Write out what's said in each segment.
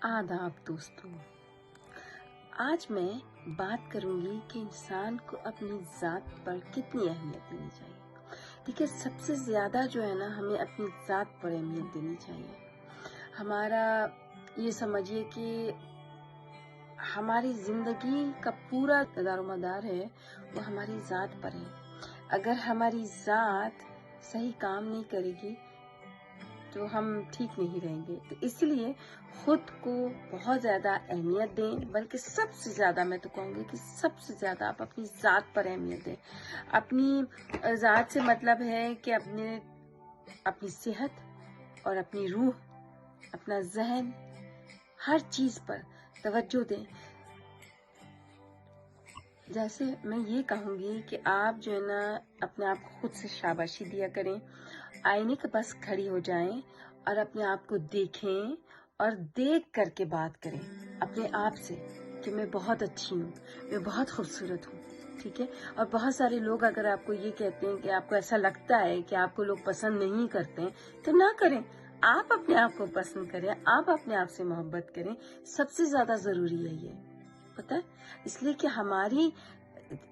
आदाब दोस्तों, आज मैं बात करूंगी कि इंसान को अपनी ज़ात पर कितनी अहमियत देनी चाहिए। देखिए, सबसे ज़्यादा जो है ना, हमें अपनी ज़ात पर अहमियत देनी चाहिए। हमारा ये समझिए कि हमारी ज़िंदगी का पूरा दारोमदार है वो हमारी ज़ात पर है। अगर हमारी ज़ात सही काम नहीं करेगी तो हम ठीक नहीं रहेंगे। तो इसलिए खुद को बहुत ज़्यादा अहमियत दें, बल्कि सबसे ज़्यादा मैं तो कहूँगी कि सबसे ज़्यादा आप अपनी ज़ात पर अहमियत दें। अपनी ज़ात से मतलब है कि अपनी सेहत और अपनी रूह, अपना जहन, हर चीज़ पर तवज्जो दें। जैसे मैं ये कहूँगी कि आप जो है ना, अपने आप को खुद से शाबाशी दिया करें। आईने के पास खड़ी हो जाएं और अपने आप को देखें और देख करके बात करें अपने आप से कि मैं बहुत अच्छी हूँ, मैं बहुत खूबसूरत हूँ। ठीक है। और बहुत सारे लोग अगर आपको ये कहते हैं कि आपको ऐसा लगता है कि आपको लोग पसंद नहीं करते हैं, तो ना करें। आप अपने आप को पसंद करें, आप अपने आप से मोहब्बत करें। सबसे ज्यादा जरूरी है ये, पता है, इसलिए कि हमारी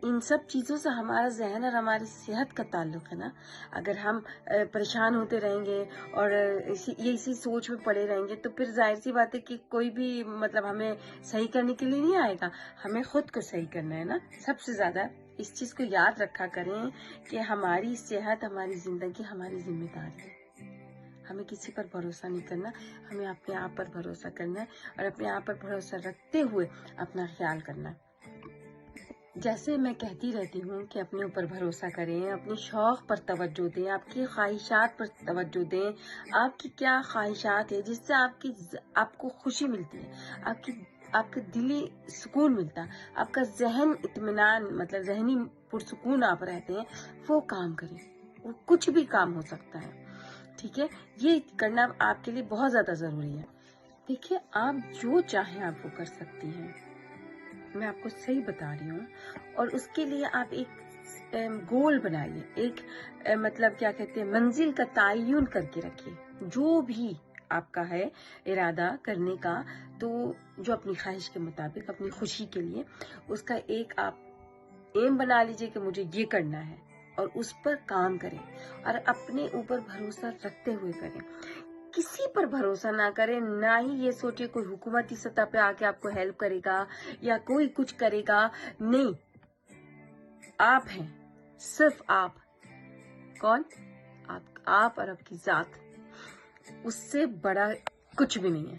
इन सब चीज़ों से हमारा जहन और हमारी सेहत का ताल्लुक है ना। अगर हम परेशान होते रहेंगे और इसी सोच में पड़े रहेंगे तो फिर जाहिर सी बात है कि कोई भी मतलब हमें सही करने के लिए नहीं आएगा। हमें खुद को सही करना है ना। सबसे ज़्यादा इस चीज़ को याद रखा करें कि हमारी सेहत, हमारी ज़िंदगी हमारी जिम्मेदारी है। हमें किसी पर भरोसा नहीं करना, हमें अपने आप पर भरोसा करना है और अपने आप पर भरोसा रखते हुए अपना ख्याल करना है। जैसे मैं कहती रहती हूँ कि अपने ऊपर भरोसा करें, अपने शौक पर तवज्जो दें, आपकी ख्वाहिशात पर तवज्जो दें। आपकी क्या ख्वाहिशात है जिससे आपको खुशी मिलती है, आपके दिली सुकून मिलता है, आपका जहन इत्मीनान मतलब जहनी पुरसुकून आप रहते हैं, वो काम करें। वो कुछ भी काम हो सकता है, ठीक है। ये करना आपके लिए बहुत ज्यादा जरूरी है। देखिए, आप जो चाहें आप वो कर सकती हैं, मैं आपको सही बता रही हूँ। और उसके लिए आप एक गोल बनाइए, एक मतलब क्या कहते हैं, मंजिल का तायुन करके रखिए। जो भी आपका है इरादा करने का, तो जो अपनी ख्वाहिश के मुताबिक, अपनी खुशी के लिए, उसका एक आप एम बना लीजिए कि मुझे ये करना है और उस पर काम करें और अपने ऊपर भरोसा रखते हुए करें। किसी पर भरोसा ना करें, ना ही ये सोचे कोई हुकूमती सतह पे आके आपको हेल्प करेगा या कोई कुछ करेगा। नहीं, आप हैं, सिर्फ आप। कौन? आप और आपकी जात। उससे बड़ा कुछ भी नहीं है।